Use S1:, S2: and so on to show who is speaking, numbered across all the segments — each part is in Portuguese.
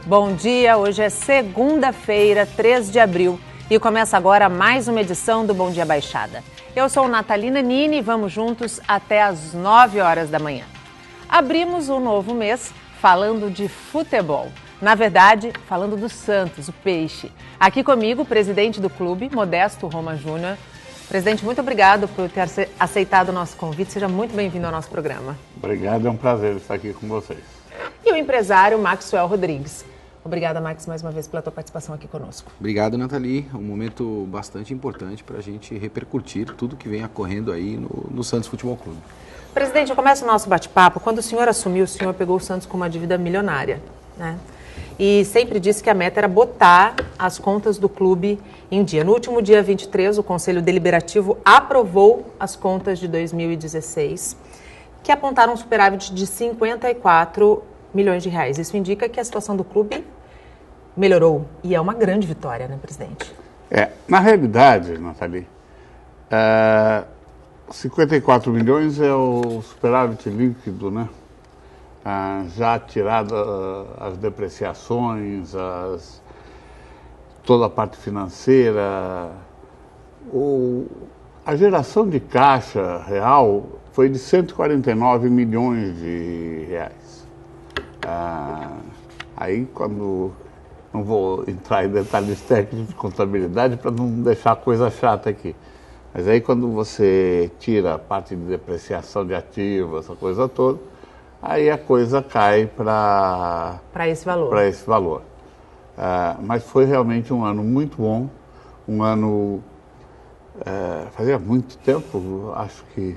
S1: Bom dia, hoje é segunda-feira, 3 de abril e começa agora mais uma edição do Bom Dia Baixada. Eu sou Natalina Nini e vamos juntos até às 9 horas da manhã. Abrimos um novo mês falando de futebol. Na verdade, falando do Santos, o Peixe. Aqui comigo, o presidente do clube, Modesto Roma Júnior. Presidente, muito obrigado por ter aceitado o nosso convite. Seja muito bem-vindo ao nosso programa.
S2: Obrigado, é um prazer estar aqui com vocês.
S1: E o empresário Maxwell Rodrigues. Obrigada, Max, mais uma vez pela tua participação aqui conosco.
S3: Obrigado, Nathalie. Um momento bastante importante para a gente repercutir tudo que vem ocorrendo aí no Santos Futebol Clube.
S1: Presidente, eu começo o nosso bate-papo. Quando o senhor assumiu, o senhor pegou o Santos com uma dívida milionária, né? E sempre disse que a meta era botar as contas do clube em dia. No último dia 23, o Conselho Deliberativo aprovou as contas de 2016, que apontaram um superávit de 54 milhões de reais. Isso indica que a situação do clube melhorou. E é uma grande vitória, né, presidente?
S2: Na realidade, Nathalie, 54 milhões é o superávit líquido, né? Já tirado as depreciações, toda a parte financeira. A geração de caixa real foi de 149 milhões de reais. Aí, quando... Não vou entrar em detalhes técnicos de contabilidade para não deixar a coisa chata aqui. Mas aí, quando você tira a parte de depreciação de ativos, essa coisa toda, aí a coisa cai para
S1: esse valor.
S2: Mas foi realmente um ano muito bom, um ano... fazia muito tempo, acho que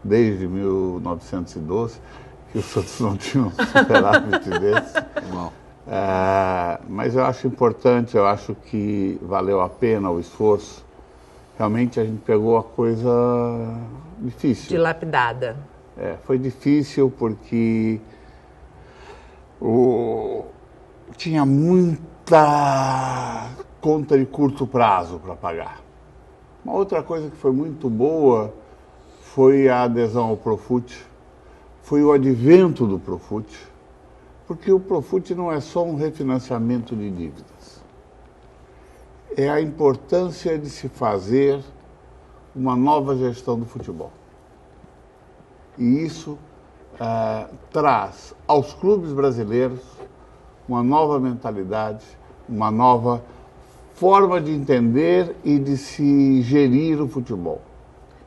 S2: desde 1912, que o Santos não tinha um superávit desse.
S3: Bom.
S2: Mas eu acho importante, eu acho que valeu a pena o esforço. Realmente a gente pegou a coisa difícil.
S1: Dilapidada.
S2: Foi difícil porque tinha muita conta de curto prazo para pagar. Uma outra coisa que foi muito boa foi a adesão ao Profut, foi o advento do Profut, porque o Profut não é só um refinanciamento de dívidas. É a importância de se fazer uma nova gestão do futebol. E isso traz aos clubes brasileiros uma nova mentalidade, uma nova forma de entender e de se gerir o futebol.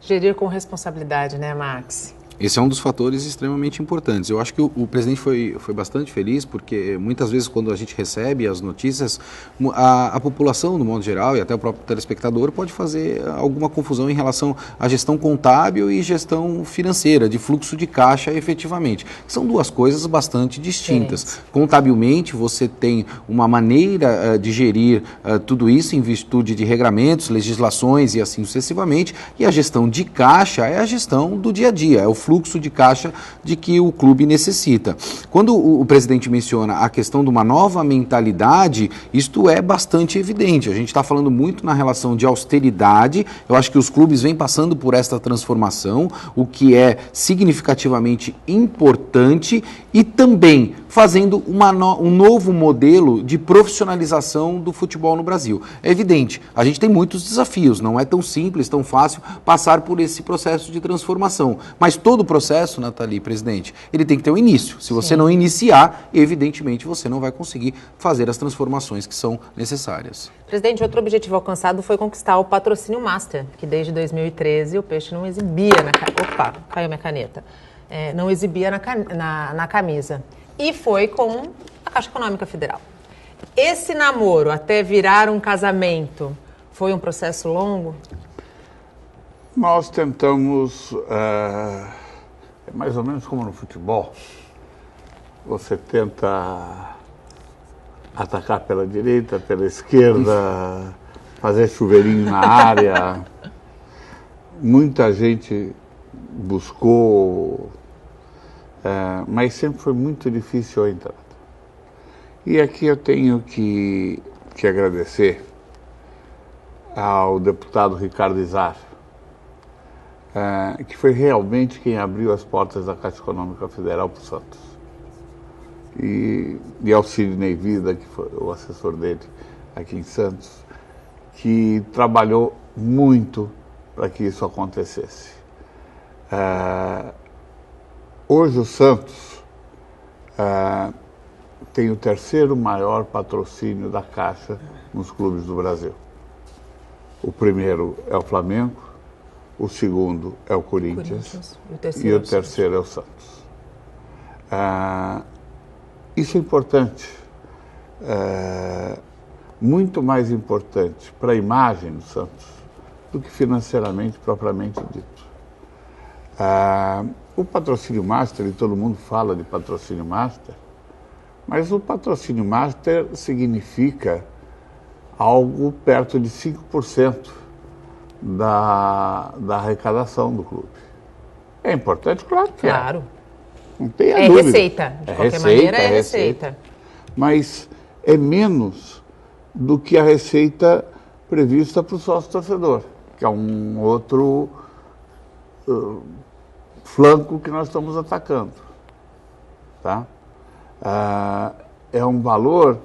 S1: Gerir com responsabilidade, né, Max?
S3: Esse é um dos fatores extremamente importantes. Eu acho que o presidente foi bastante feliz, porque muitas vezes quando a gente recebe as notícias, a população, no modo geral, e até o próprio telespectador, pode fazer alguma confusão em relação à gestão contábil e gestão financeira, de fluxo de caixa efetivamente. São duas coisas bastante distintas. Contabilmente, você tem uma maneira de gerir tudo isso em virtude de regramentos, legislações e assim sucessivamente, e a gestão de caixa é a gestão do dia a dia, é o fluxo de caixa de que o clube necessita. Quando o presidente menciona a questão de uma nova mentalidade, isto é bastante evidente. A gente está falando muito na relação de austeridade. Eu acho que os clubes vêm passando por esta transformação, o que é significativamente importante, e também fazendo um novo modelo de profissionalização do futebol no Brasil. É evidente, a gente tem muitos desafios, não é tão simples, tão fácil passar por esse processo de transformação. Mas todo o processo, Nathalie, presidente, ele tem que ter um início. Se você não iniciar, evidentemente você não vai conseguir fazer as transformações que são necessárias.
S1: Presidente, outro objetivo alcançado foi conquistar o patrocínio Master, que desde 2013 o Peixe não exibia Opa, caiu minha caneta. Não exibia na camisa. E foi com a Caixa Econômica Federal. Esse namoro até virar um casamento foi um processo longo?
S2: Nós tentamos, mais ou menos como no futebol, você tenta atacar pela direita, pela esquerda, fazer chuveirinho na área. Muita gente buscou, mas sempre foi muito difícil a entrada. E aqui eu tenho que agradecer ao deputado Ricardo Izar, que foi realmente quem abriu as portas da Caixa Econômica Federal para o Santos. e ao Sidney Vida, que foi o assessor dele aqui em Santos, que trabalhou muito para que isso acontecesse. Hoje o Santos tem o terceiro maior patrocínio da Caixa nos clubes do Brasil. O primeiro é o Flamengo, o segundo é o Corinthians e o terceiro é o Santos. Isso é importante, muito mais importante para a imagem do Santos do que financeiramente propriamente dito. O patrocínio master, e todo mundo fala de patrocínio master, mas o patrocínio master significa algo perto de 5% da arrecadação do clube. É importante? Claro que
S1: claro.
S2: Não tem a dúvida.
S1: Receita, de qualquer maneira é receita.
S2: Mas é menos do que a receita prevista para o sócio-torcedor, que é um outro flanco que nós estamos atacando. Tá? É um valor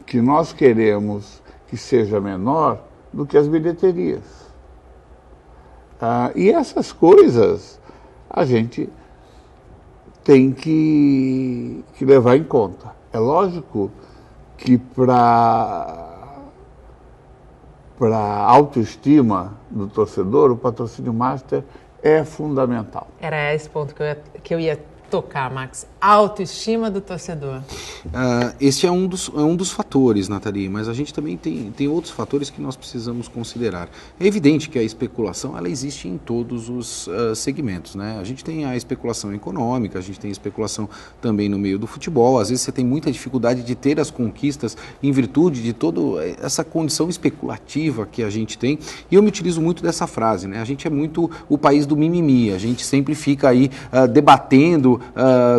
S2: que nós queremos que seja menor do que as bilheterias. E essas coisas a gente tem que levar em conta. É lógico que para a autoestima do torcedor, o patrocínio master é fundamental.
S1: Era esse ponto que eu ia tocar, Max. Autoestima do torcedor.
S3: Esse é um dos fatores, Nathalie, mas a gente também tem outros fatores que nós precisamos considerar. É evidente que a especulação ela existe em todos os segmentos, né? A gente tem a especulação econômica, a gente tem a especulação também no meio do futebol. Às vezes você tem muita dificuldade de ter as conquistas em virtude de toda essa condição especulativa que a gente tem. E eu me utilizo muito dessa frase, né? A gente é muito o país do mimimi, a gente sempre fica aí debatendo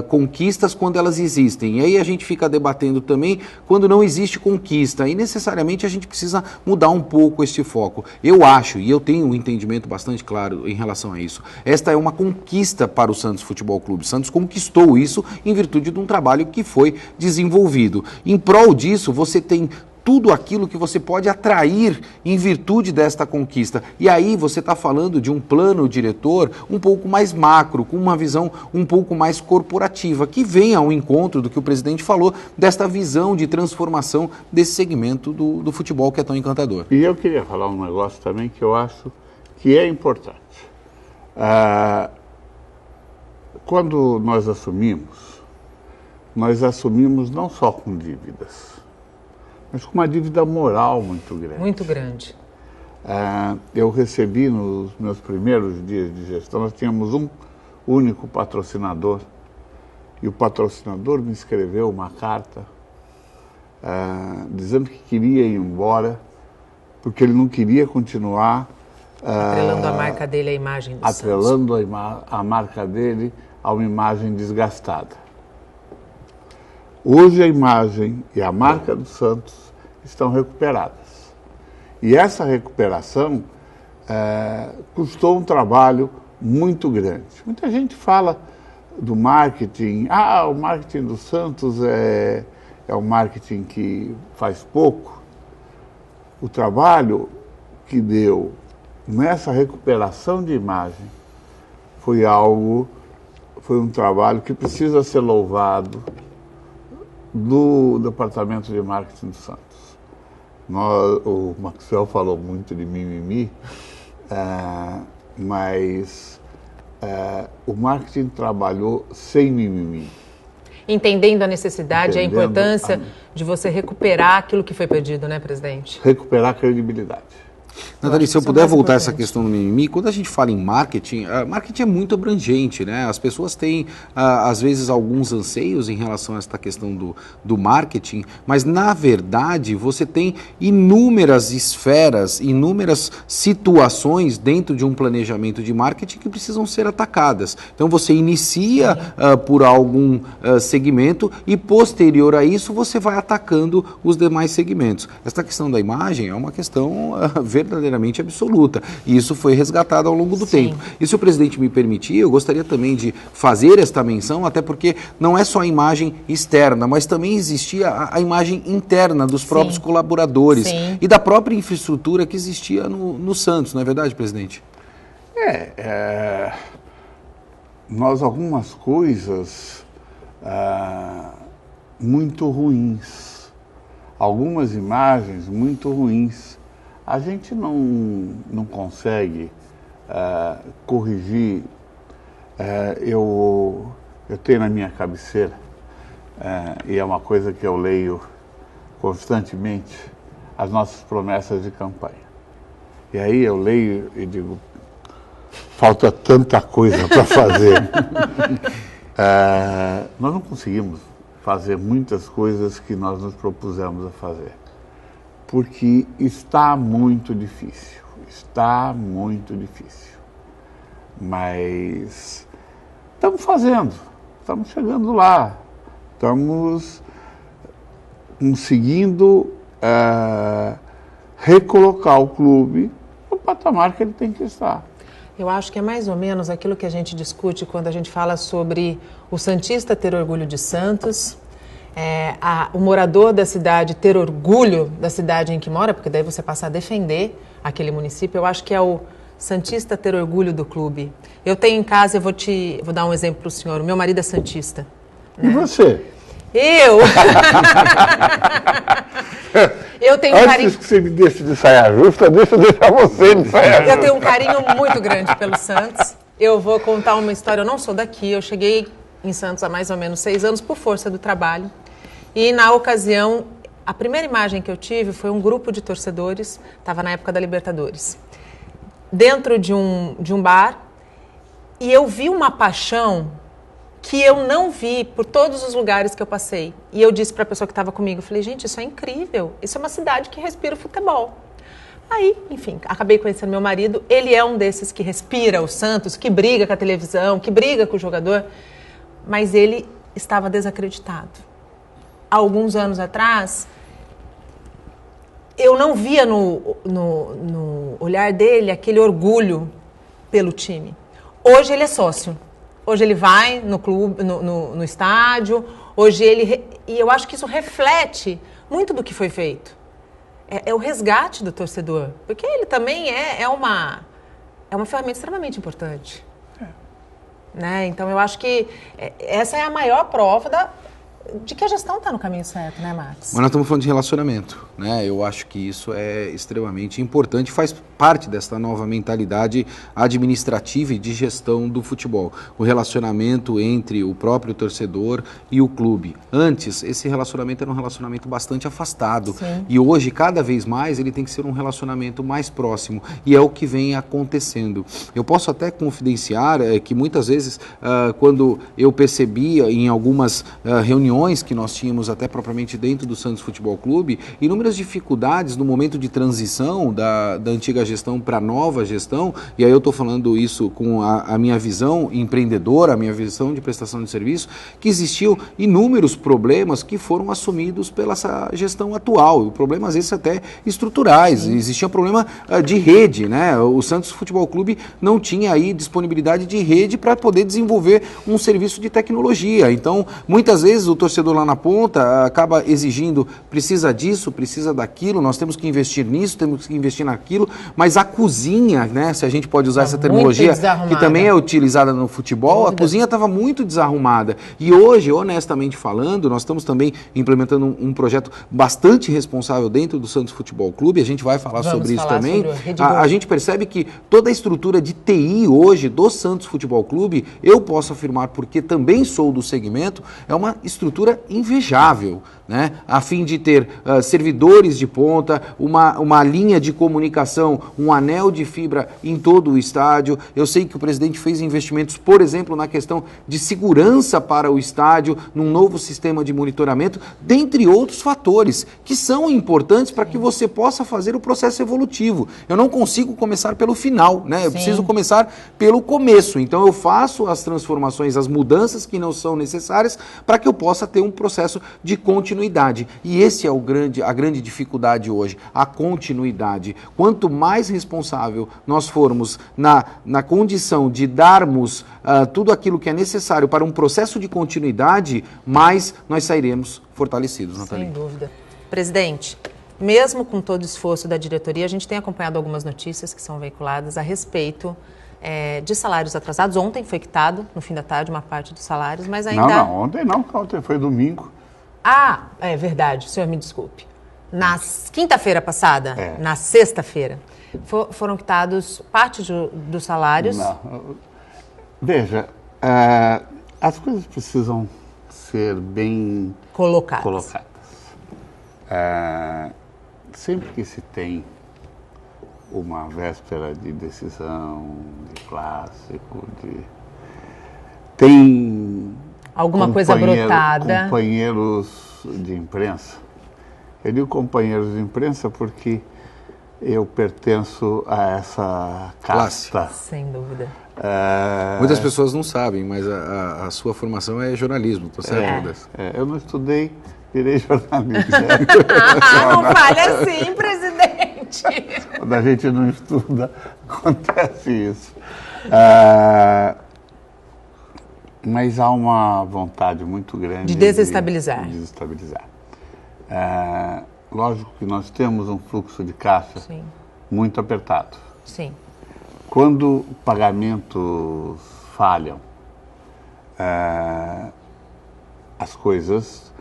S3: conquistas quando elas existem. E aí a gente fica debatendo também quando não existe conquista. E necessariamente a gente precisa mudar um pouco este foco. Eu acho, e eu tenho um entendimento bastante claro em relação a isso, esta é uma conquista para o Santos Futebol Clube. O Santos conquistou isso em virtude de um trabalho que foi desenvolvido. Em prol disso, você tem tudo aquilo que você pode atrair em virtude desta conquista. E aí você está falando de um plano diretor um pouco mais macro, com uma visão um pouco mais corporativa, que vem ao encontro do que o presidente falou, desta visão de transformação desse segmento do futebol que é tão encantador.
S2: E eu queria falar um negócio também que eu acho que é importante. Quando nós assumimos não só com dívidas, mas com uma dívida moral muito grande.
S1: Muito grande.
S2: Eu recebi nos meus primeiros dias de gestão, nós tínhamos um único patrocinador, e o patrocinador me escreveu uma carta dizendo que queria ir embora, porque ele não queria continuar
S1: atrelando a marca dele à imagem do Santos.
S2: Atrelando a marca dele a uma imagem desgastada. Hoje a imagem e a marca do Santos estão recuperadas. E essa recuperação custou um trabalho muito grande. Muita gente fala do marketing. O marketing do Santos é um marketing que faz pouco. O trabalho que deu nessa recuperação de imagem foi um trabalho que precisa ser louvado do Departamento de Marketing do Santos. O Maxwell falou muito de mimimi, mas o marketing trabalhou sem mimimi.
S1: Entendendo a necessidade e a importância de você recuperar aquilo que foi perdido, né, presidente?
S2: Recuperar a credibilidade.
S3: Nathalie, se eu puder voltar a essa questão do mimimi, quando a gente fala em marketing, marketing é muito abrangente, né? As pessoas têm, às vezes, alguns anseios em relação a essa questão do marketing, mas, na verdade, você tem inúmeras esferas, inúmeras situações dentro de um planejamento de marketing que precisam ser atacadas. Então, você inicia por algum segmento e, posterior a isso, você vai atacando os demais segmentos. Essa questão da imagem é uma questão verdadeira verdadeiramente absoluta. E isso foi resgatado ao longo do tempo. E se o presidente me permitir, eu gostaria também de fazer esta menção, até porque não é só a imagem externa, mas também existia a imagem interna dos próprios colaboradores e da própria infraestrutura que existia no Santos, não é verdade, presidente?
S2: Nós algumas coisas muito ruins, algumas imagens muito ruins, a gente não consegue corrigir. Eu tenho na minha cabeceira, e é uma coisa que eu leio constantemente, as nossas promessas de campanha. E aí eu leio e digo, falta tanta coisa para fazer. Nós não conseguimos fazer muitas coisas que nós nos propusemos a fazer, porque está muito difícil, mas estamos fazendo, estamos chegando lá, estamos conseguindo recolocar o clube no patamar que ele tem que estar.
S1: Eu acho que é mais ou menos aquilo que a gente discute quando a gente fala sobre o santista ter orgulho de Santos, o morador da cidade ter orgulho da cidade em que mora, porque daí você passa a defender aquele município. Eu acho que é o santista ter orgulho do clube. Eu tenho em casa, eu vou dar um exemplo para o senhor, o meu marido é santista.
S2: E você?
S1: Eu tenho
S2: Antes
S1: carinho...
S2: que você me deixe de saia justa, deixa eu deixar você de saia justa.
S1: Eu tenho um carinho muito grande pelo Santos. Eu vou contar uma história, eu não sou daqui, eu cheguei em Santos há mais ou menos 6 anos por força do trabalho. E na ocasião, a primeira imagem que eu tive foi um grupo de torcedores, estava na época da Libertadores, dentro de um bar, e eu vi uma paixão que eu não vi por todos os lugares que eu passei. E eu disse para a pessoa que estava comigo, eu falei, gente, isso é incrível, isso é uma cidade que respira o futebol. Aí, enfim, acabei conhecendo meu marido, ele é um desses que respira o Santos, que briga com a televisão, que briga com o jogador, mas ele estava desacreditado. Há alguns anos atrás, eu não via no olhar dele aquele orgulho pelo time. Hoje ele é sócio. Hoje ele vai no clube, no estádio, e eu acho que isso reflete muito do que foi feito. É o resgate do torcedor, porque ele também é uma ferramenta extremamente importante. Né? Então eu acho que essa é a maior prova de que a gestão está no caminho certo, né, Max?
S3: Mas nós estamos falando de relacionamento, né? Eu acho que isso é extremamente importante, faz parte dessa nova mentalidade administrativa e de gestão do futebol. O relacionamento entre o próprio torcedor e o clube. Antes, esse relacionamento era um relacionamento bastante afastado.
S1: Sim.
S3: E hoje, cada vez mais, ele tem que ser um relacionamento mais próximo. E é o que vem acontecendo. Eu posso até confidenciar que muitas vezes, quando eu percebia em algumas reuniões que nós tínhamos até propriamente dentro do Santos Futebol Clube, inúmeras dificuldades no momento de transição da antiga gestão para a nova gestão, e aí eu estou falando isso com a minha visão empreendedora, a minha visão de prestação de serviço, que existiam inúmeros problemas que foram assumidos pela essa gestão atual, problemas esses até estruturais. Sim. Existia um problema de rede, né? O Santos Futebol Clube não tinha aí disponibilidade de rede para poder desenvolver um serviço de tecnologia. Então, muitas vezes o torcedor lá na ponta acaba exigindo, precisa disso, precisa daquilo, nós temos que investir nisso, temos que investir naquilo, mas a cozinha, né, se a gente pode usar essa terminologia, que também é utilizada no futebol, a cozinha estava muito desarrumada. E hoje, honestamente falando, nós estamos também implementando um projeto bastante responsável dentro do Santos Futebol Clube, a gente vai falar sobre isso também. A gente percebe que toda a estrutura de TI hoje do Santos Futebol Clube, eu posso afirmar, porque também sou do segmento, é uma estrutura invejável, né? A fim de ter servidores de ponta, uma linha de comunicação, um anel de fibra em todo o estádio. Eu sei que o presidente fez investimentos, por exemplo, na questão de segurança para o estádio, num novo sistema de monitoramento, dentre outros fatores que são importantes para que você possa fazer o processo evolutivo. Eu não consigo começar pelo final, né? Eu preciso começar pelo começo. Então eu faço as transformações, as mudanças que não são necessárias para que eu possa ter um processo de continuidade continuidade. E esse é a grande dificuldade hoje, a continuidade. Quanto mais responsável nós formos na condição de darmos tudo aquilo que é necessário para um processo de continuidade, mais nós sairemos fortalecidos, Nathalie.
S1: Sem dúvida. Presidente, mesmo com todo o esforço da diretoria, a gente tem acompanhado algumas notícias que são veiculadas a respeito de salários atrasados. Ontem foi quitado, no fim da tarde, uma parte dos salários, mas ainda...
S2: Não, ontem foi domingo.
S1: Ah, é verdade, o senhor me desculpe. Na quinta-feira passada, na sexta-feira, foram quitados parte dos salários.
S2: Não. Veja, as coisas precisam ser bem colocadas. Sempre que se tem uma véspera de decisão, de clássico, tem
S1: alguma coisa brotada.
S2: Companheiros de imprensa. Eu digo companheiros de imprensa porque eu pertenço a essa casta.
S1: Sem dúvida.
S3: Muitas pessoas não sabem, mas a sua formação é jornalismo, tá certo?
S2: Eu não estudei, virei jornalista.
S1: Não fale assim, presidente.
S2: Quando a gente não estuda, acontece isso. Mas há uma vontade muito grande
S1: de desestabilizar.
S2: Lógico que nós temos um fluxo de caixa muito apertado.
S1: Sim.
S2: Quando pagamentos falham, as coisas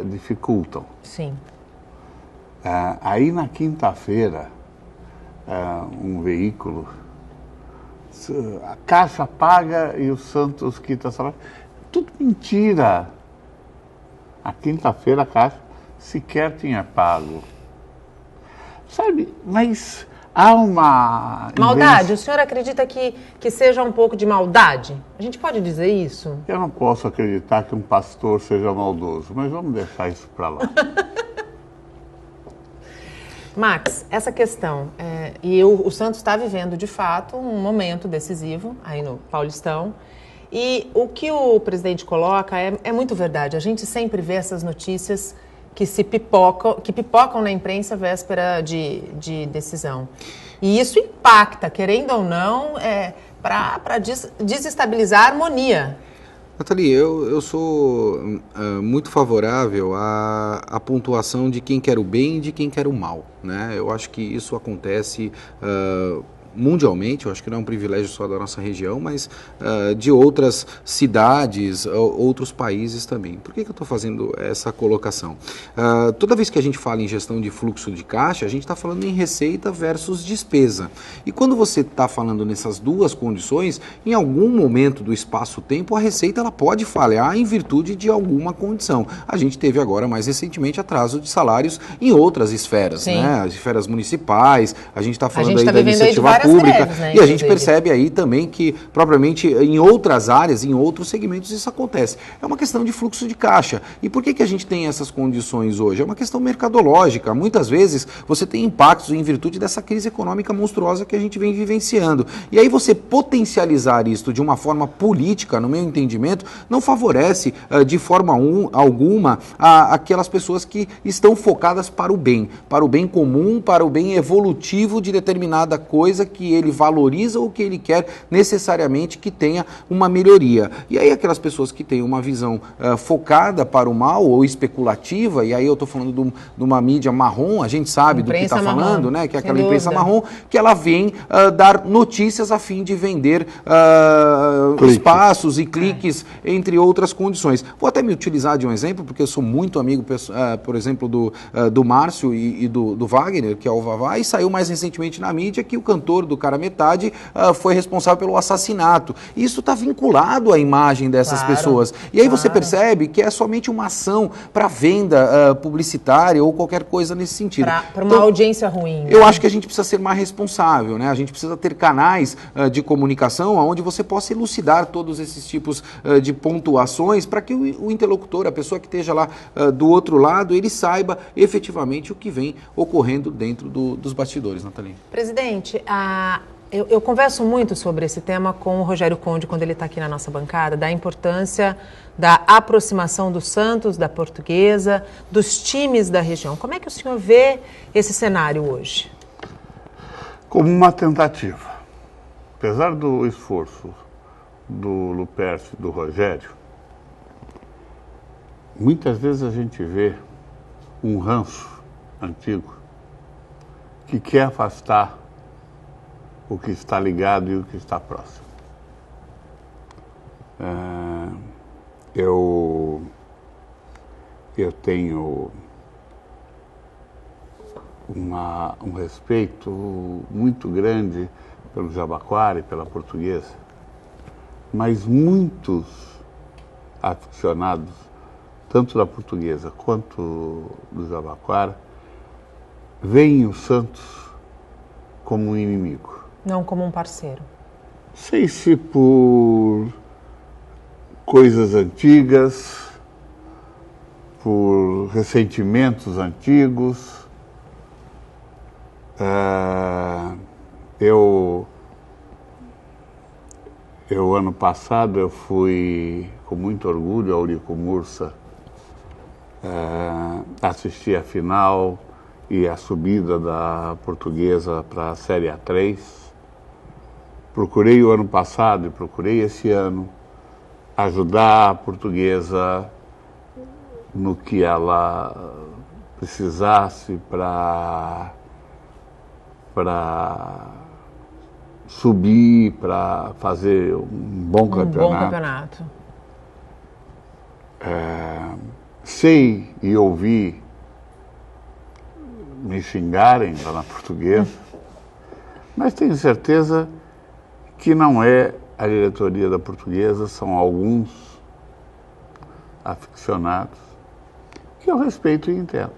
S2: dificultam.
S1: Sim.
S2: Aí na quinta-feira, um veículo, a Caixa paga e o Santos quita salário. Tudo mentira. A quinta-feira a Caixa sequer tinha pago. Sabe, mas há uma...
S1: Maldade? O senhor acredita que seja um pouco de maldade? A gente pode dizer isso?
S2: Eu não posso acreditar que um pastor seja maldoso, mas vamos deixar isso para lá.
S1: Max, essa questão, o Santos está vivendo, de fato, um momento decisivo aí no Paulistão, e o que o presidente coloca é muito verdade. A gente sempre vê essas notícias que pipocam na imprensa véspera de decisão. E isso impacta, querendo ou não, para desestabilizar a harmonia.
S3: Nathalie, eu sou muito favorável à pontuação de quem quer o bem e de quem quer o mal, né? Eu acho que isso acontece mundialmente, eu acho que não é um privilégio só da nossa região, mas de outras cidades, outros países também. Por que eu estou fazendo essa colocação? Toda vez que a gente fala em gestão de fluxo de caixa, a gente está falando em receita versus despesa. E quando você está falando nessas duas condições, em algum momento do espaço-tempo, a receita ela pode falhar em virtude de alguma condição. A gente teve agora, mais recentemente, atraso de salários em outras esferas, né? As esferas municipais, a gente está falando aí da iniciativa pública, né, e a gente percebe aí também que, propriamente, em outras áreas, em outros segmentos, isso acontece. É uma questão de fluxo de caixa. E por que a gente tem essas condições hoje? É uma questão mercadológica. Muitas vezes você tem impactos em virtude dessa crise econômica monstruosa que a gente vem vivenciando. E aí você potencializar isso de uma forma política, no meu entendimento, não favorece de forma alguma aquelas pessoas que estão focadas para o bem comum, para o bem evolutivo de determinada coisa que ele valoriza ou que ele quer necessariamente que tenha uma melhoria. E aí aquelas pessoas que têm uma visão focada para o mal ou especulativa, e aí eu estou falando de uma mídia marrom, a gente sabe do que está falando, né? Que é aquela imprensa marrom, que ela vem dar notícias a fim de vender espaços e cliques, entre outras condições. Vou até me utilizar de um exemplo, porque eu sou muito amigo, por exemplo, do Márcio e do Wagner, que é o Vavá, e saiu mais recentemente na mídia que o cantor do Cara Metade foi responsável pelo assassinato. Isso está vinculado à imagem dessas pessoas. E aí você percebe que é somente uma ação para venda publicitária ou qualquer coisa nesse sentido.
S1: Para uma audiência ruim. Né?
S3: Eu acho que a gente precisa ser mais responsável, né? A gente precisa ter canais de comunicação onde você possa elucidar todos esses tipos de pontuações para que o interlocutor, a pessoa que esteja lá do outro lado, ele saiba efetivamente o que vem ocorrendo dentro dos bastidores, Nathalie.
S1: Presidente, Eu converso muito sobre esse tema com o Rogério Conde, quando ele está aqui na nossa bancada, da importância da aproximação do Santos, da Portuguesa, dos times da região. Como é que o senhor vê esse cenário hoje?
S2: Como uma tentativa. Apesar do esforço do Lupercio e do Rogério, muitas vezes a gente vê um ranço antigo que quer afastar o que está ligado e o que está próximo. Eu tenho um respeito muito grande pelo Jabaquara e pela Portuguesa, mas muitos aficionados, tanto da Portuguesa quanto do Jabaquara, veem o Santos como um inimigo.
S1: Não como um parceiro.
S2: Sei se por coisas antigas, por ressentimentos antigos. Ano passado, eu fui com muito orgulho ao Eurico Mursa assistir a final e a subida da Portuguesa para a Série A3. Procurei o ano passado e procurei esse ano ajudar a Portuguesa no que ela precisasse para subir, para fazer um bom campeonato. Sei e ouvi me xingarem lá na Portuguesa, mas tenho certeza que não é a diretoria da Portuguesa, são alguns aficionados que eu respeito e entendo.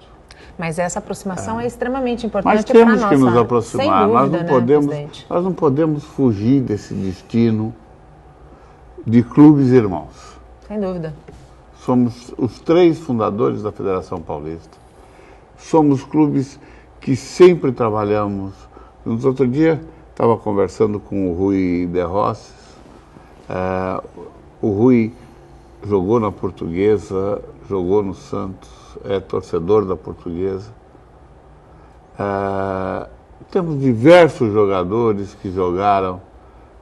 S1: Mas essa aproximação é extremamente importante
S2: Mas
S1: para
S2: temos
S1: nós.
S2: que nos aproximar.
S1: Sem dúvida,
S2: nós não podemos fugir desse destino de clubes irmãos.
S1: Sem dúvida.
S2: Somos os 3 fundadores da Federação Paulista. Somos clubes que sempre trabalhamos. No outro dia, estava conversando com o Rui de Rosses. O Rui jogou na Portuguesa, jogou no Santos, é torcedor da Portuguesa. Temos diversos jogadores que jogaram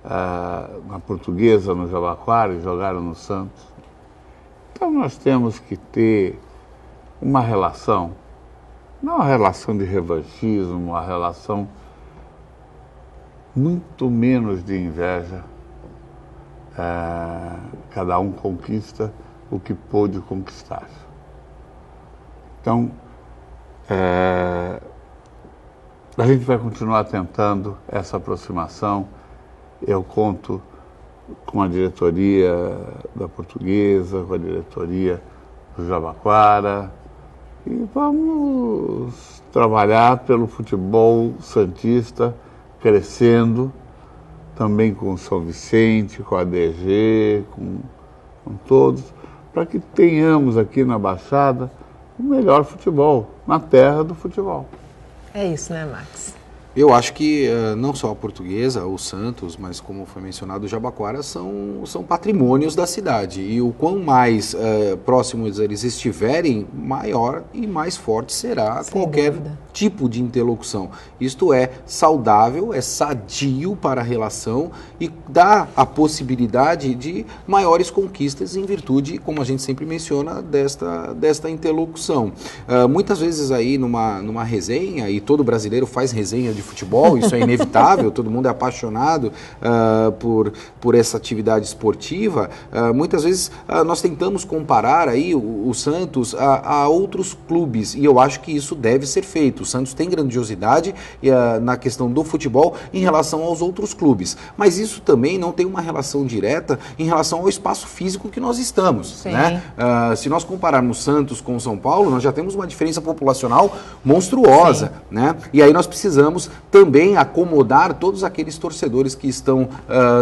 S2: na Portuguesa, no Jabaquara, e jogaram no Santos. Então nós temos que ter uma relação, não uma relação de revanchismo, uma relação muito menos de inveja. Cada um conquista o que pôde conquistar. Então, a gente vai continuar tentando essa aproximação. Eu conto com a diretoria da Portuguesa, com a diretoria do Jabaquara, e vamos trabalhar pelo futebol santista crescendo, também com o São Vicente, com a ADG, com todos, para que tenhamos aqui na Baixada o melhor futebol, na terra do futebol.
S1: É isso, né, Max?
S3: Eu acho que não só a Portuguesa, o Santos, mas como foi mencionado, o Jabaquara são patrimônios da cidade. E o quão mais próximos eles estiverem, maior e mais forte será qualquer tipo de interlocução. Isto é saudável, é sadio para a relação e dá a possibilidade de maiores conquistas em virtude, como a gente sempre menciona, desta interlocução. Muitas vezes aí numa resenha, e todo brasileiro faz resenha de futebol, isso é inevitável, todo mundo é apaixonado por essa atividade esportiva. Muitas vezes nós tentamos comparar aí o Santos a outros clubes, e eu acho que isso deve ser feito. O Santos tem grandiosidade na questão do futebol em relação aos outros clubes, mas isso também não tem uma relação direta em relação ao espaço físico que nós estamos, né? Se nós compararmos Santos com São Paulo, nós já temos uma diferença populacional monstruosa, né? E aí nós precisamos também acomodar todos aqueles torcedores que estão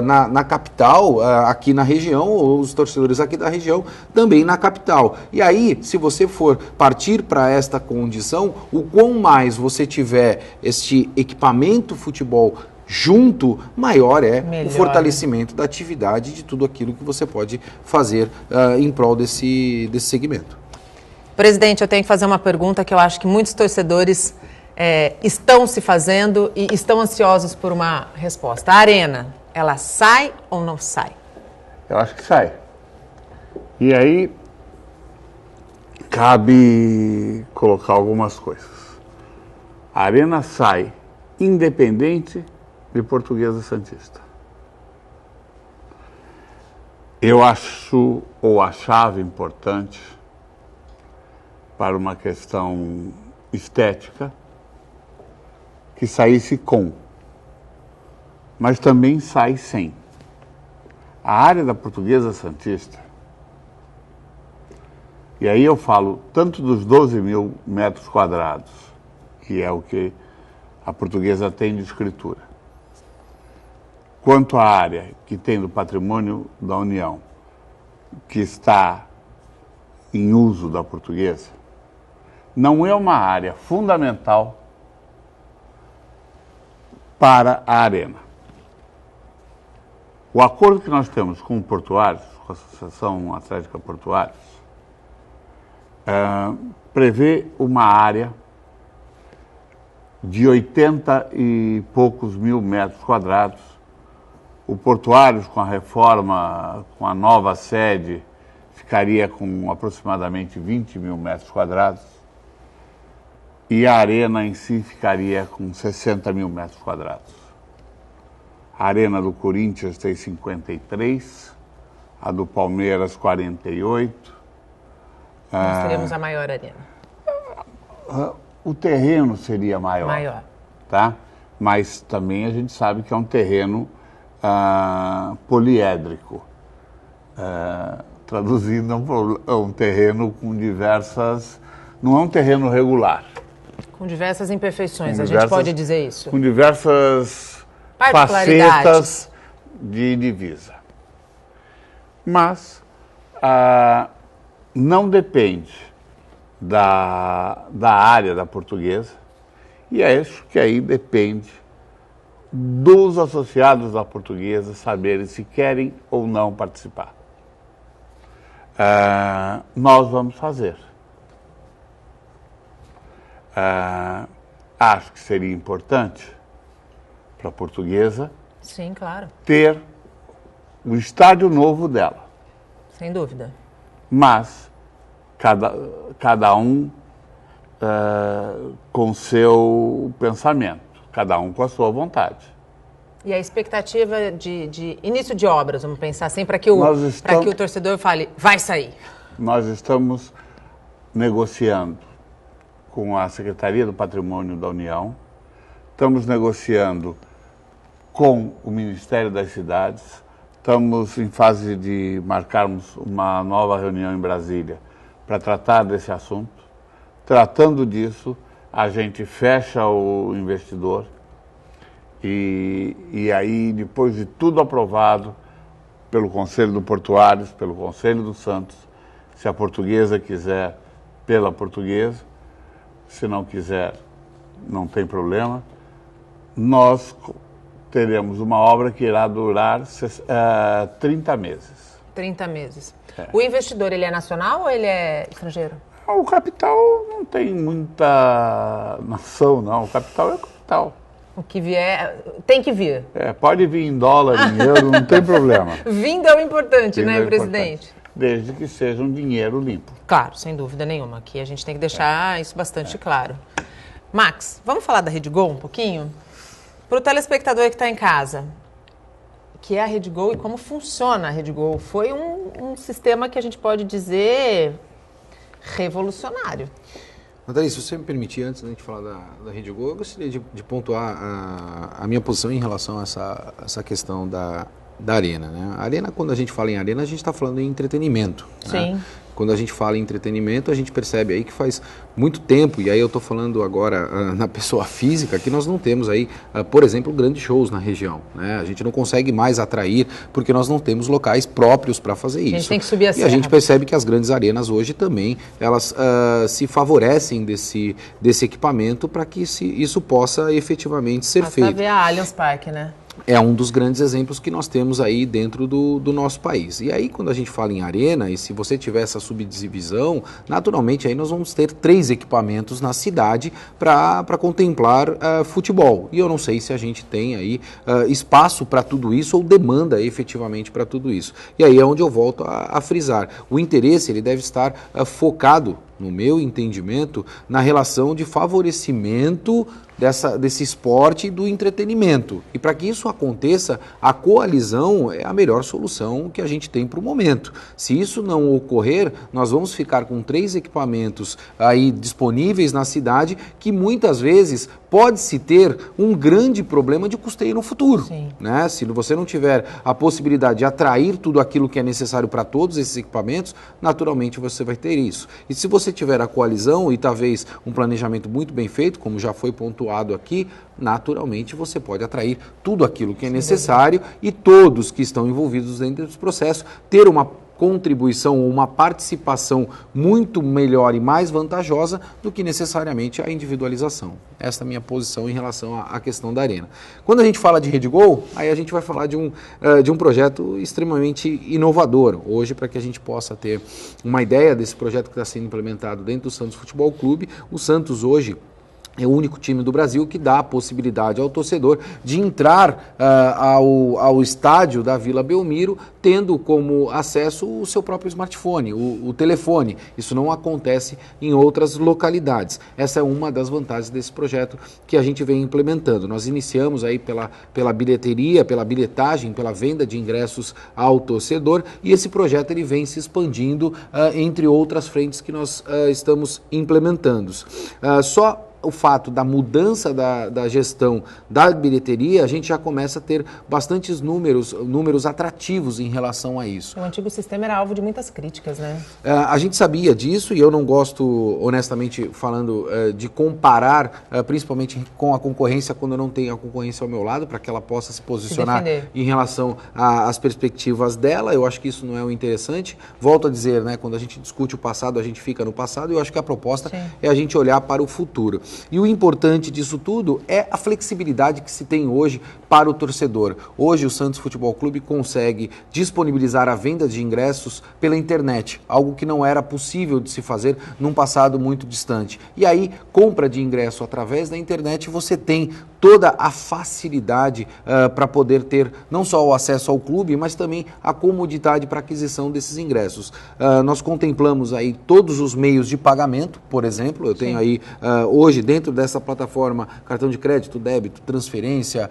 S3: na capital, aqui na região, ou os torcedores aqui da região também na capital. E aí, se você for partir para esta condição, o quão mais você tiver este equipamento futebol junto, maior é
S1: Melhor,
S3: o fortalecimento da atividade de tudo aquilo que você pode fazer em prol desse segmento.
S1: Presidente, eu tenho que fazer uma pergunta que eu acho que muitos torcedores estão se fazendo e estão ansiosos por uma resposta. A Arena, ela sai ou não sai?
S2: Eu acho que sai. E aí, cabe colocar algumas coisas. A Arena sai independente de Portuguesa Santista. Eu acho, ou achava importante, para uma questão estética, que saísse com, mas também sai sem. A área da Portuguesa Santista, e aí eu falo tanto dos 12 mil metros quadrados, que é o que a Portuguesa tem de escritura, quanto a área que tem do patrimônio da União, que está em uso da Portuguesa, não é uma área fundamental para a Arena. O acordo que nós temos com o Portuários, com a Associação Atlética Portuários, prevê uma área de 80 e poucos mil metros quadrados. O Portuários, com a reforma, com a nova sede, ficaria com aproximadamente 20 mil metros quadrados. E a Arena em si ficaria com 60 mil metros quadrados. A Arena do Corinthians tem 53, a do Palmeiras 48.
S1: Nós teríamos a maior arena.
S2: O terreno seria maior. Tá? Mas também a gente sabe que é um terreno poliédrico. Traduzindo, é um terreno com diversas... Não é um terreno regular.
S1: Com diversas imperfeições, a gente pode dizer isso.
S2: Com diversas facetas de divisa. Mas não depende da área da Portuguesa, e é isso que aí depende dos associados da Portuguesa saberem se querem ou não participar. Nós vamos fazer. Acho que seria importante para a Portuguesa,
S1: sim, claro,
S2: ter o estádio novo dela.
S1: Sem dúvida.
S2: Mas cada um com seu pensamento, cada um com a sua vontade.
S1: E a expectativa de início de obras, vamos pensar assim, para que o torcedor fale, vai sair.
S2: Nós estamos negociando com a Secretaria do Patrimônio da União, estamos negociando com o Ministério das Cidades, estamos em fase de marcarmos uma nova reunião em Brasília para tratar desse assunto. Tratando disso, a gente fecha o investidor e aí, depois de tudo aprovado pelo Conselho do Portuários, pelo Conselho do Santos, se a Portuguesa quiser, pela Portuguesa, se não quiser, não tem problema, nós teremos uma obra que irá durar 30 meses.
S1: 30 meses. O investidor, ele é nacional ou ele é estrangeiro?
S2: O capital não tem muita noção, não. O capital é o capital.
S1: O que vier, tem que vir.
S2: Pode vir em dólar, em euro, não tem problema.
S1: Vindo é o importante,
S2: Vindo
S1: né, presidente?
S2: Importante. Desde que seja um dinheiro limpo.
S1: Claro, sem dúvida nenhuma. Aqui a gente tem que deixar isso bastante claro. Max, vamos falar da Rede Gol um pouquinho? Para o telespectador que está em casa, que é a Rede Gol e como funciona a Rede Gol. Foi um sistema que a gente pode dizer revolucionário.
S3: Nathalie, se você me permitir, antes da gente falar da Rede Gol, eu gostaria de pontuar a minha posição em relação a essa questão da Arena, né? A Arena, quando a gente fala em Arena, a gente está falando em entretenimento.
S1: Sim.
S3: Né? Quando a gente fala em entretenimento, a gente percebe aí que faz muito tempo, e aí eu estou falando agora na pessoa física, que nós não temos aí, por exemplo, grandes shows na região, né? A gente não consegue mais atrair porque nós não temos locais próprios para fazer isso.
S1: A gente tem que subir a serra.
S3: E a gente percebe que as grandes arenas hoje também, elas se favorecem desse equipamento para que isso possa efetivamente ser feito.
S1: Basta ver a Allianz Parque, né?
S3: É um dos grandes exemplos que nós temos aí dentro do nosso país. E aí, quando a gente fala em arena, e se você tiver essa subdivisão, naturalmente aí nós vamos ter 3 equipamentos na cidade para contemplar futebol. E eu não sei se a gente tem aí espaço para tudo isso ou demanda efetivamente para tudo isso. E aí é onde eu volto a frisar. O interesse ele deve estar focado, no meu entendimento, na relação de favorecimento desse esporte e do entretenimento. E para que isso aconteça, a coalizão é a melhor solução que a gente tem para o momento. Se isso não ocorrer, nós vamos ficar com 3 equipamentos aí disponíveis na cidade que muitas vezes pode-se ter um grande problema de custeio no futuro, né? Se você não tiver a possibilidade de atrair tudo aquilo que é necessário para todos esses equipamentos, naturalmente você vai ter isso. E se você tiver a coalizão e talvez um planejamento muito bem feito, como já foi pontuado aqui, naturalmente você pode atrair tudo aquilo que é necessário e todos que estão envolvidos dentro desse processo ter uma contribuição ou uma participação muito melhor e mais vantajosa do que necessariamente a individualização. Essa é a minha posição em relação à questão da arena. Quando a gente fala de Rede Gol, aí a gente vai falar de um projeto extremamente inovador. Hoje, para que a gente possa ter uma ideia desse projeto que está sendo implementado dentro do Santos Futebol Clube, o Santos hoje é o único time do Brasil que dá a possibilidade ao torcedor de entrar ao estádio da Vila Belmiro tendo como acesso o seu próprio smartphone, o telefone. Isso não acontece em outras localidades. Essa é uma das vantagens desse projeto que a gente vem implementando. Nós iniciamos aí pela bilheteria, pela bilhetagem, pela venda de ingressos ao torcedor e esse projeto ele vem se expandindo entre outras frentes que nós estamos implementando. Só o fato da mudança da gestão da bilheteria, a gente já começa a ter bastantes números atrativos em relação a isso.
S1: O antigo sistema era alvo de muitas críticas, né?
S3: A gente sabia disso e eu não gosto, honestamente falando, de comparar, principalmente com a concorrência, quando eu não tenho a concorrência ao meu lado, para que ela possa se posicionar em relação às perspectivas dela. Eu acho que isso não é o interessante. Volto a dizer, né, quando a gente discute o passado, a gente fica no passado e eu acho que a proposta é a gente olhar para o futuro. E o importante disso tudo é a flexibilidade que se tem hoje para o torcedor. Hoje o Santos Futebol Clube consegue disponibilizar a venda de ingressos pela internet, algo que não era possível de se fazer num passado muito distante. E aí, compra de ingresso através da internet, você tem toda a facilidade para poder ter não só o acesso ao clube, mas também a comodidade para aquisição desses ingressos. Nós contemplamos aí todos os meios de pagamento, por exemplo, eu tenho aí hoje dentro dessa plataforma cartão de crédito, débito, transferência,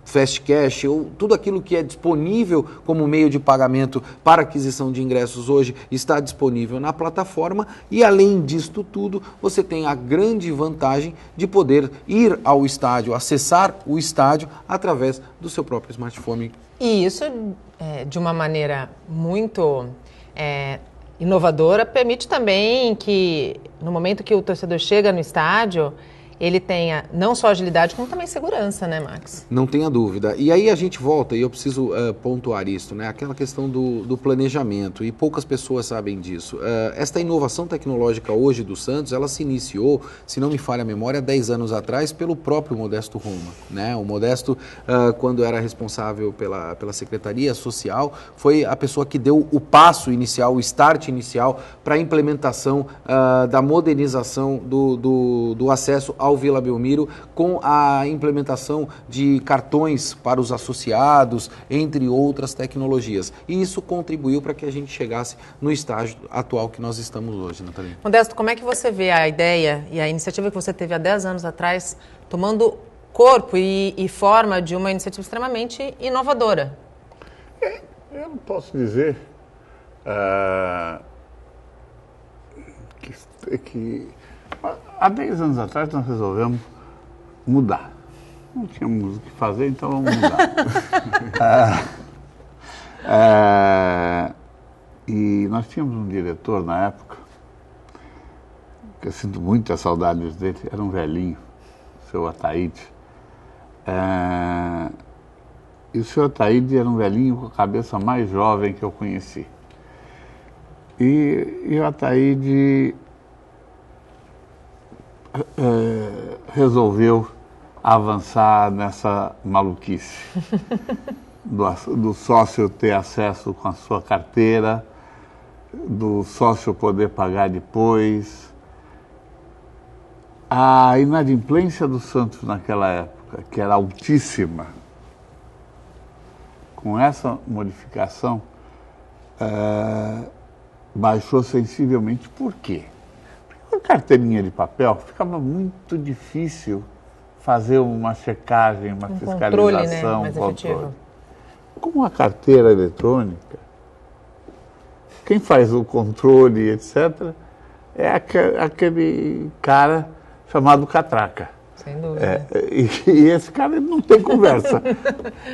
S3: Fast Cash, ou tudo aquilo que é disponível como meio de pagamento para aquisição de ingressos hoje está disponível na plataforma e além disto tudo, você tem a grande vantagem de poder ir ao estádio, acessar o estádio através do seu próprio smartphone.
S1: E isso, de uma maneira muito inovadora, permite também que no momento que o torcedor chega no estádio, ele tenha não só agilidade, como também segurança, né, Max?
S3: Não tenha dúvida. E aí a gente volta, e eu preciso pontuar isso, né? Aquela questão do planejamento, e poucas pessoas sabem disso. Esta inovação tecnológica hoje do Santos, ela se iniciou, se não me falha a memória, 10 anos atrás, pelo próprio Modesto Roma, né? O Modesto, quando era responsável pela Secretaria Social, foi a pessoa que deu o passo inicial, o start inicial, para a implementação da modernização do acesso ao Vila Belmiro, com a implementação de cartões para os associados, entre outras tecnologias. E isso contribuiu para que a gente chegasse no estágio atual que nós estamos hoje, Natalina.
S1: Modesto, como é que você vê a ideia e a iniciativa que você teve há 10 anos atrás tomando corpo e forma de uma iniciativa extremamente inovadora?
S2: Eu não posso dizer que há 10 anos atrás nós resolvemos mudar. Não tínhamos o que fazer, então vamos mudar. E nós tínhamos um diretor na época, que eu sinto muitas saudades dele, era um velhinho, o seu Ataíde. E o senhor Ataíde era um velhinho com a cabeça mais jovem que eu conheci. E o Ataíde resolveu avançar nessa maluquice do sócio ter acesso com a sua carteira, do sócio poder pagar depois. A inadimplência do Santos naquela época, que era altíssima, com essa modificação, baixou sensivelmente. Por quê? Porque com a carteirinha de papel ficava muito difícil fazer uma checagem, uma fiscalização,
S1: mais efetivo.
S2: Com a carteira eletrônica, quem faz o controle, etc., é aquele cara chamado catraca.
S1: Sem dúvida.
S2: E esse cara ele não tem conversa.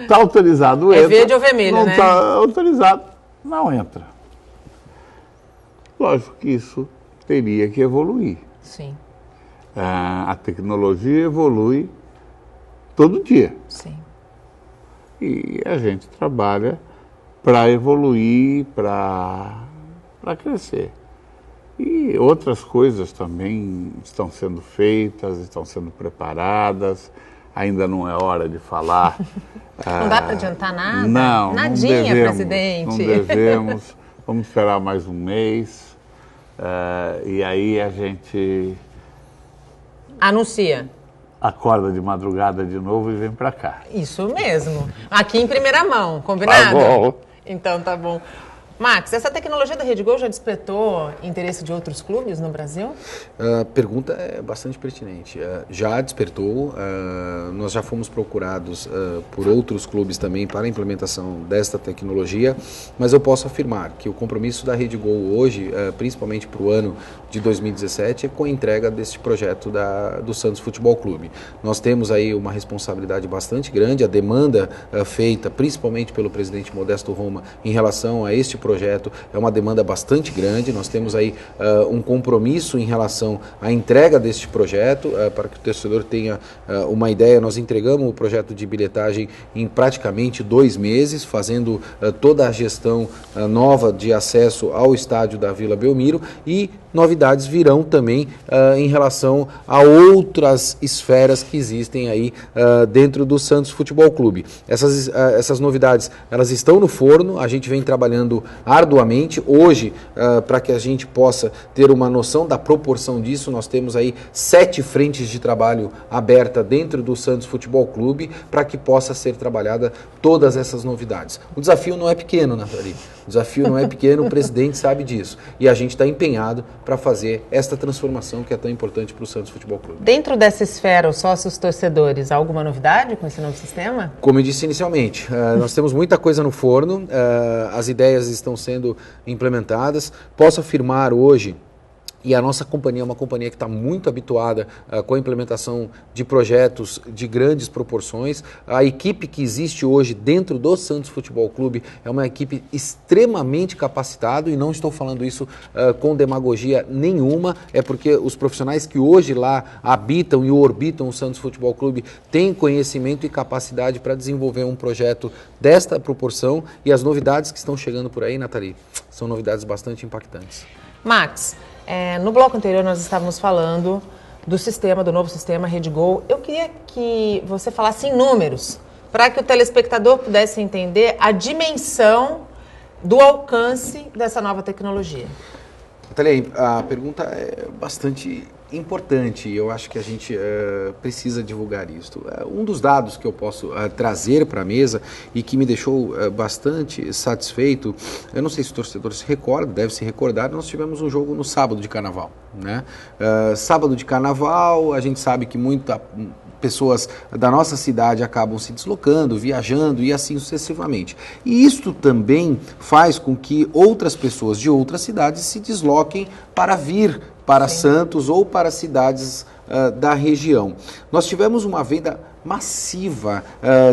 S2: Está autorizado, entra.
S1: É verde ou vermelho,
S2: não
S1: né?
S2: Não está autorizado, não entra. Lógico que isso teria que evoluir.
S1: Sim.
S2: A tecnologia evolui todo dia.
S1: Sim.
S2: E a gente trabalha para evoluir, para crescer. E outras coisas também estão sendo feitas, estão sendo preparadas. Ainda não é hora de falar.
S1: Não dá para adiantar nada?
S2: Não,
S1: Nadinha,
S2: não devemos,
S1: presidente.
S2: Não devemos. Vamos esperar mais um mês. E aí a gente
S1: anuncia.
S2: Acorda de madrugada de novo e vem para cá.
S1: Isso mesmo. Aqui em primeira mão, combinado?
S2: Tá bom.
S1: Então tá bom. Max, essa tecnologia da Rede Gol já despertou interesse de outros clubes no Brasil?
S3: A pergunta é bastante pertinente. Já despertou, nós já fomos procurados por outros clubes também para a implementação desta tecnologia, mas eu posso afirmar que o compromisso da Rede Gol hoje, principalmente para o ano de 2017, é com a entrega deste projeto do Santos Futebol Clube. Nós temos aí uma responsabilidade bastante grande, a demanda feita principalmente pelo presidente Modesto Roma em relação a este projeto é uma demanda bastante grande. Nós temos aí um compromisso em relação à entrega deste projeto. Para que o torcedor tenha uma ideia, nós entregamos o projeto de bilhetagem em praticamente 2 meses, fazendo toda a gestão nova de acesso ao estádio da Vila Belmiro, e novidades virão também em relação a outras esferas que existem aí dentro do Santos Futebol Clube. Essas novidades, elas estão no forno, a gente vem trabalhando arduamente. Hoje, para que a gente possa ter uma noção da proporção disso, nós temos aí 7 frentes de trabalho aberta dentro do Santos Futebol Clube para que possa ser trabalhada todas essas novidades. O desafio não é pequeno, Nathalie. O desafio não é pequeno, o presidente sabe disso. E a gente está empenhado para fazer esta transformação que é tão importante para o Santos Futebol Clube.
S1: Dentro dessa esfera, os sócios torcedores, há alguma novidade com esse novo sistema?
S3: Como eu disse inicialmente, nós temos muita coisa no forno, as ideias estão sendo implementadas. Posso afirmar hoje, e a nossa companhia é uma companhia que está muito habituada com a implementação de projetos de grandes proporções. A equipe que existe hoje dentro do Santos Futebol Clube é uma equipe extremamente capacitada, e não estou falando isso com demagogia nenhuma, é porque os profissionais que hoje lá habitam e orbitam o Santos Futebol Clube têm conhecimento e capacidade para desenvolver um projeto desta proporção, e as novidades que estão chegando por aí, Nathalie, são novidades bastante impactantes.
S1: Max, no bloco anterior nós estávamos falando do novo sistema Rede Gol. Eu queria que você falasse em números, para que o telespectador pudesse entender a dimensão do alcance dessa nova tecnologia.
S3: Nathalie, a pergunta é bastante importante, e eu acho que a gente precisa divulgar isso. Um dos dados que eu posso trazer para a mesa e que me deixou bastante satisfeito, eu não sei se o torcedor se recorda, deve se recordar, nós tivemos um jogo no sábado de carnaval, né? Sábado de carnaval, a gente sabe que pessoas da nossa cidade acabam se deslocando, viajando e assim sucessivamente. E isto também faz com que outras pessoas de outras cidades se desloquem para vir para Santos ou para cidades da região. Nós tivemos uma venda massiva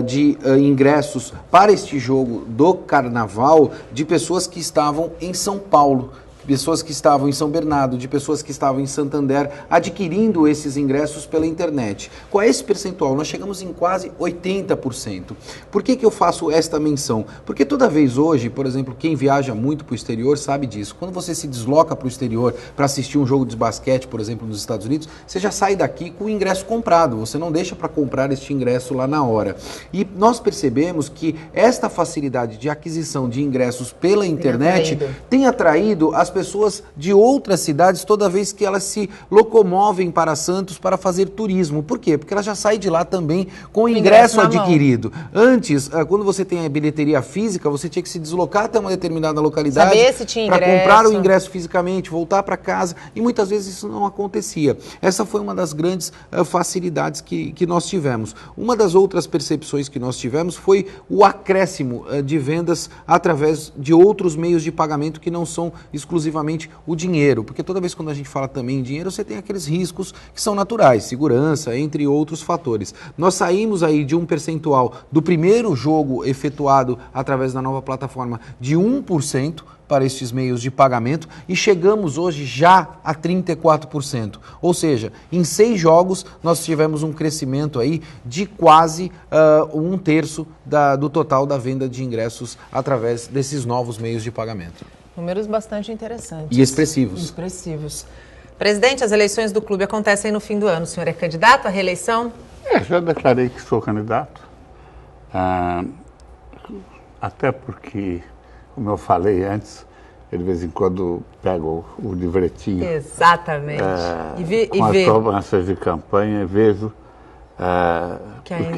S3: de ingressos para este jogo do Carnaval de pessoas que estavam em São Paulo, pessoas que estavam em São Bernardo, de pessoas que estavam em Santander, adquirindo esses ingressos pela internet. Qual é esse percentual? Nós chegamos em quase 80%. Por que eu faço esta menção? Porque toda vez hoje, por exemplo, quem viaja muito para o exterior sabe disso. Quando você se desloca para o exterior para assistir um jogo de basquete, por exemplo, nos Estados Unidos, você já sai daqui com o ingresso comprado. Você não deixa para comprar este ingresso lá na hora. E nós percebemos que esta facilidade de aquisição de ingressos pela internet tem atraído as pessoas de outras cidades toda vez que elas se locomovem para Santos para fazer turismo. Por quê? Porque ela já sai de lá também com o ingresso adquirido. Antes, quando você tem a bilheteria física, você tinha que se deslocar até uma determinada localidade para comprar o ingresso fisicamente, voltar para casa, e muitas vezes isso não acontecia. Essa foi uma das grandes facilidades que nós tivemos. Uma das outras percepções que nós tivemos foi o acréscimo de vendas através de outros meios de pagamento que não são exclusivamente o dinheiro, porque toda vez quando a gente fala também em dinheiro, você tem aqueles riscos que são naturais, segurança, entre outros fatores. Nós saímos aí de um percentual do primeiro jogo efetuado através da nova plataforma de 1% para estes meios de pagamento e chegamos hoje já a 34%. Ou seja, em 6 jogos nós tivemos um crescimento aí de quase 1/3 do total da venda de ingressos através desses novos meios de pagamento.
S1: Números bastante interessantes.
S3: E expressivos.
S1: Expressivos. Presidente, as eleições do clube acontecem no fim do ano. O senhor é candidato à reeleição?
S2: Já declarei que sou candidato. Até porque, como eu falei antes, eu de vez em quando pego o livretinho.
S1: Exatamente.
S2: Com as promessas de campanha e vejo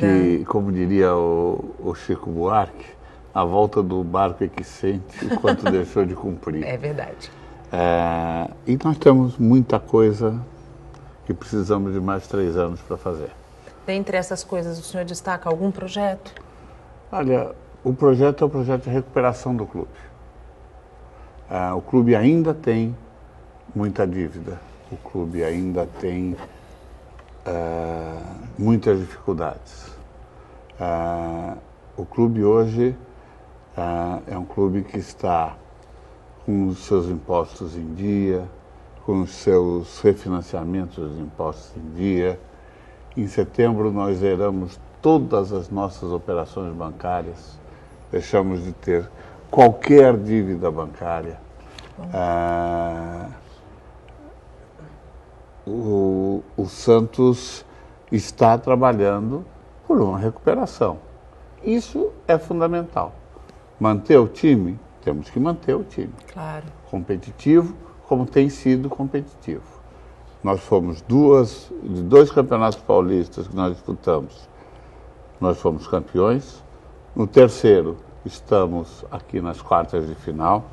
S2: que, como diria o Chico Buarque, a volta do barco é que sente o quanto deixou de cumprir.
S1: É verdade.
S2: E nós temos muita coisa que precisamos de mais 3 anos para fazer.
S1: Dentre essas coisas, o senhor destaca algum projeto?
S2: Olha, o projeto é o projeto de recuperação do clube. O clube ainda tem muita dívida. O clube ainda tem muitas dificuldades. O clube hoje é um clube que está com os seus impostos em dia, com os seus refinanciamentos de impostos em dia. Em setembro nós zeramos todas as nossas operações bancárias, deixamos de ter qualquer dívida bancária. O Santos está trabalhando por uma recuperação. Isso é fundamental. Manter o time, temos que manter o time.
S1: Claro.
S2: Competitivo, como tem sido competitivo. Nós fomos de 2 campeonatos paulistas que nós disputamos, nós fomos campeões. No terceiro, estamos aqui nas quartas de final.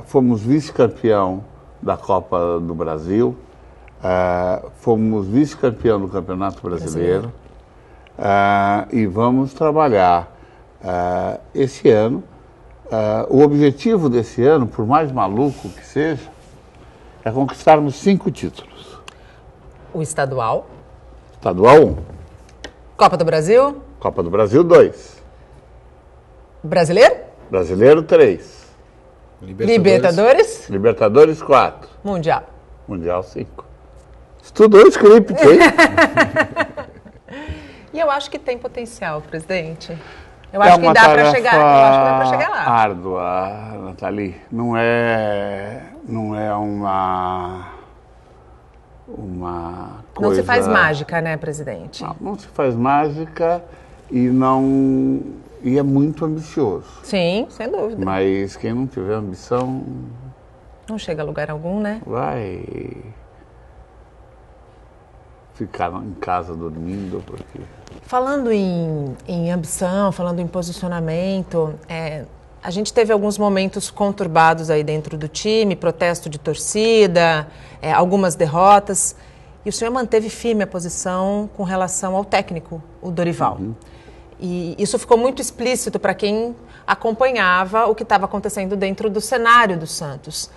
S2: Fomos vice-campeão da Copa do Brasil. Fomos vice-campeão do Campeonato Brasileiro. E vamos trabalhar esse ano. O objetivo desse ano, por mais maluco que seja, é conquistarmos 5 títulos.
S1: O estadual?
S2: Estadual 1.
S1: Copa do Brasil?
S2: Copa do Brasil 2.
S1: Brasileiro?
S2: Brasileiro 3.
S1: Libertadores?
S2: Libertadores 4.
S1: Mundial?
S2: Mundial 5. Estudou o script, hein?
S1: E eu acho que tem potencial, presidente. Eu acho que dá para chegar. Eu acho que dá para chegar lá.
S2: Árdua, Nathalie. Não é uma coisa...
S1: Não se faz mágica, né, presidente?
S2: Não se faz mágica e é muito ambicioso.
S1: Sim, sem dúvida.
S2: Mas quem não tiver ambição...
S1: Não chega a lugar algum, né?
S2: Vai ficar em casa dormindo, porque...
S1: Falando em ambição, falando em posicionamento, a gente teve alguns momentos conturbados aí dentro do time, protesto de torcida, algumas derrotas, e o senhor manteve firme a posição com relação ao técnico, o Dorival. Uhum. E isso ficou muito explícito para quem acompanhava o que estava acontecendo dentro do cenário do Santos.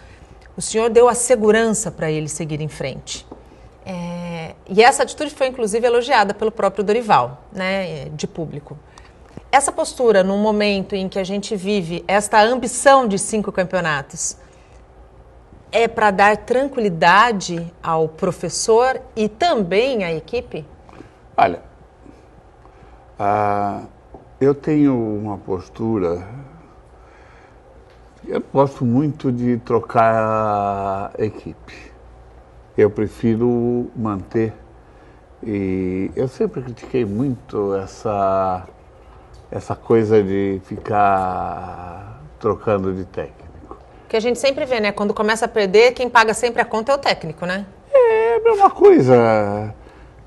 S1: O senhor deu a segurança para ele seguir em frente. E essa atitude foi, inclusive, elogiada pelo próprio Dorival, né, de público. Essa postura, num momento em que a gente vive esta ambição de 5 campeonatos, é para dar tranquilidade ao professor e também à equipe?
S2: Olha, eu tenho uma postura... Eu gosto muito de trocar a equipe. Eu prefiro manter. E eu sempre critiquei muito essa coisa de ficar trocando de técnico.
S1: Que a gente sempre vê, né? Quando começa a perder, quem paga sempre a conta é o técnico, né?
S2: É a mesma coisa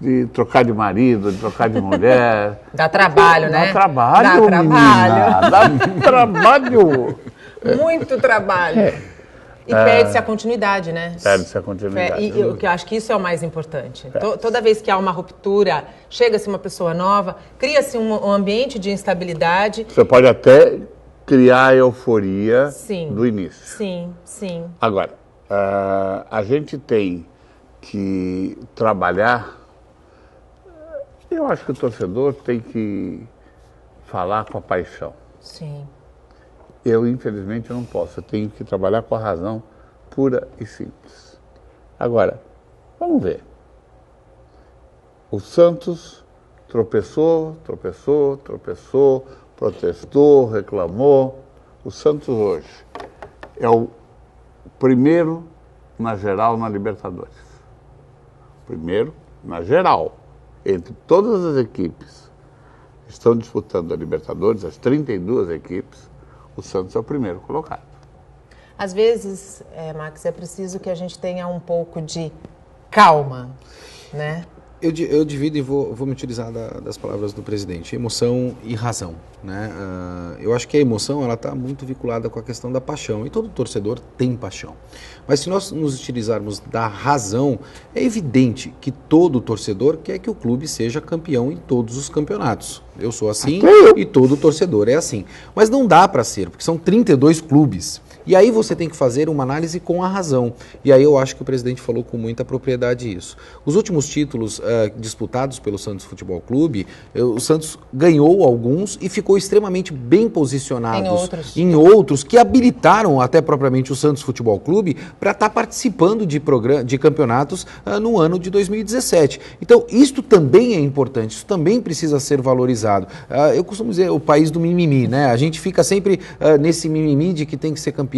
S2: de trocar de marido, de trocar de mulher.
S1: Dá trabalho, né?
S2: Dá trabalho,
S1: Dá trabalho.
S2: Menina, dá trabalho.
S1: Muito trabalho. E perde-se a continuidade, né?
S2: Perde-se a continuidade.
S1: E eu acho que isso é o mais importante. Toda vez que há uma ruptura, chega-se uma pessoa nova, cria-se um ambiente de instabilidade.
S2: Você pode até criar a euforia do início.
S1: Sim, sim.
S2: Agora, a gente tem que trabalhar. Eu acho que o torcedor tem que falar com a paixão.
S1: Sim.
S2: Eu, infelizmente, não posso. Eu tenho que trabalhar com a razão pura e simples. Agora, vamos ver. O Santos tropeçou, protestou, reclamou. O Santos hoje é o primeiro na geral na Libertadores. Primeiro na geral. Entre todas as equipes que estão disputando a Libertadores, as 32 equipes, o Santos é o primeiro colocado.
S1: Às vezes, Max, é preciso que a gente tenha um pouco de calma, né?
S3: Eu divido e vou me utilizar das palavras do presidente, emoção e razão, né? Eu acho que a emoção ela está muito vinculada com a questão da paixão, e todo torcedor tem paixão. Mas se nós nos utilizarmos da razão, é evidente que todo torcedor quer que o clube seja campeão em todos os campeonatos. Eu sou assim e todo torcedor é assim. Mas não dá para ser, porque são 32 clubes. E aí você tem que fazer uma análise com a razão. E aí eu acho que o presidente falou com muita propriedade isso. Os últimos títulos disputados pelo Santos Futebol Clube, o Santos ganhou alguns e ficou extremamente bem posicionado em outros que habilitaram até propriamente o Santos Futebol Clube para estar participando de campeonatos no ano de 2017. Então, isto também é importante, isso também precisa ser valorizado. Eu costumo dizer o país do mimimi, né? A gente fica sempre nesse mimimi de que tem que ser campeão.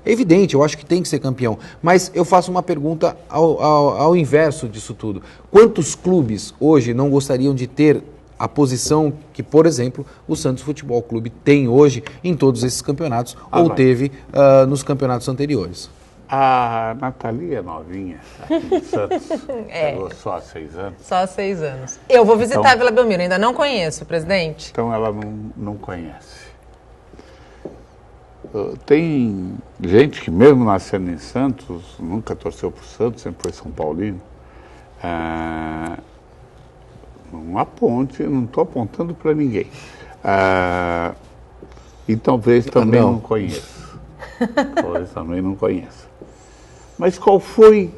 S3: É evidente, eu acho que tem que ser campeão. Mas eu faço uma pergunta ao inverso disso tudo. Quantos clubes hoje não gostariam de ter a posição que, por exemplo, o Santos Futebol Clube tem hoje em todos esses campeonatos, ou teve nos campeonatos anteriores?
S2: A Nathalie é novinha, aqui de Santos, chegou só há 6 anos.
S1: Só há 6 anos. Eu vou visitar a Vila Belmiro, ainda não conheço, presidente.
S2: Então ela não conhece. Tem gente que mesmo nascendo em Santos, nunca torceu para o Santos, sempre foi São Paulino. Não aponte, não estou apontando para ninguém. E talvez também não conheça. Talvez também não conheça. Mas qual foi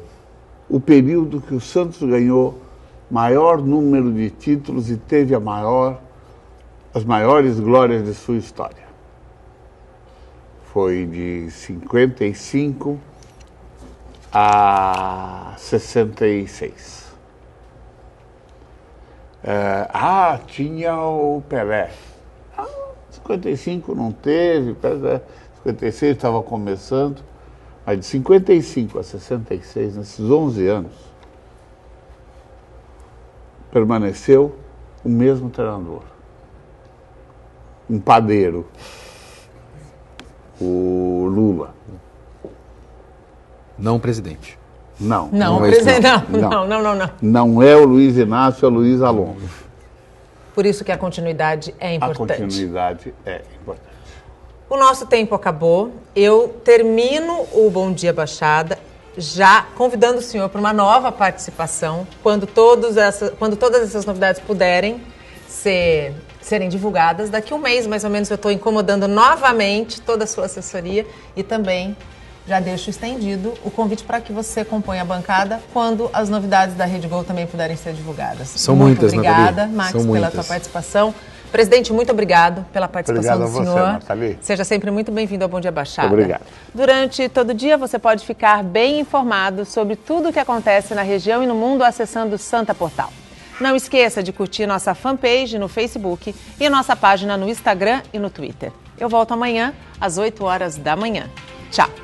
S2: o período que o Santos ganhou maior número de títulos e teve as maiores glórias de sua história? Foi de 55 a 66. Tinha o Pelé. 55 não teve, 56 estava começando, mas de 55 a 66, nesses 11 anos, permaneceu o mesmo treinador. Um padeiro. O Lula.
S3: Não o presidente.
S2: Não.
S1: Não, o presidente não.
S2: Não é o Luiz Inácio, é o Luiz Alonso.
S1: Por isso que a continuidade é importante.
S2: A continuidade é importante.
S1: O nosso tempo acabou. Eu termino o Bom Dia Baixada já convidando o senhor para uma nova participação quando todas essas novidades puderem serem divulgadas. Daqui a um mês, mais ou menos, eu estou incomodando novamente toda a sua assessoria e também já deixo estendido o convite para que você componha a bancada quando as novidades da Rede Gol também puderem ser divulgadas.
S3: São muitas,
S1: obrigada,
S3: Nathalie.
S1: Max,
S3: São
S1: pela
S3: muitas.
S1: tua participação. Presidente, muito obrigado pela participação do senhor.
S2: Obrigado a você, Nathalie.
S1: Seja sempre muito bem-vindo ao Bom Dia Baixada.
S2: Obrigado.
S1: Durante todo o dia você pode ficar bem informado sobre tudo o que acontece na região e no mundo acessando o Santa Portal. Não esqueça de curtir nossa fanpage no Facebook e nossa página no Instagram e no Twitter. Eu volto amanhã às 8 horas da manhã. Tchau!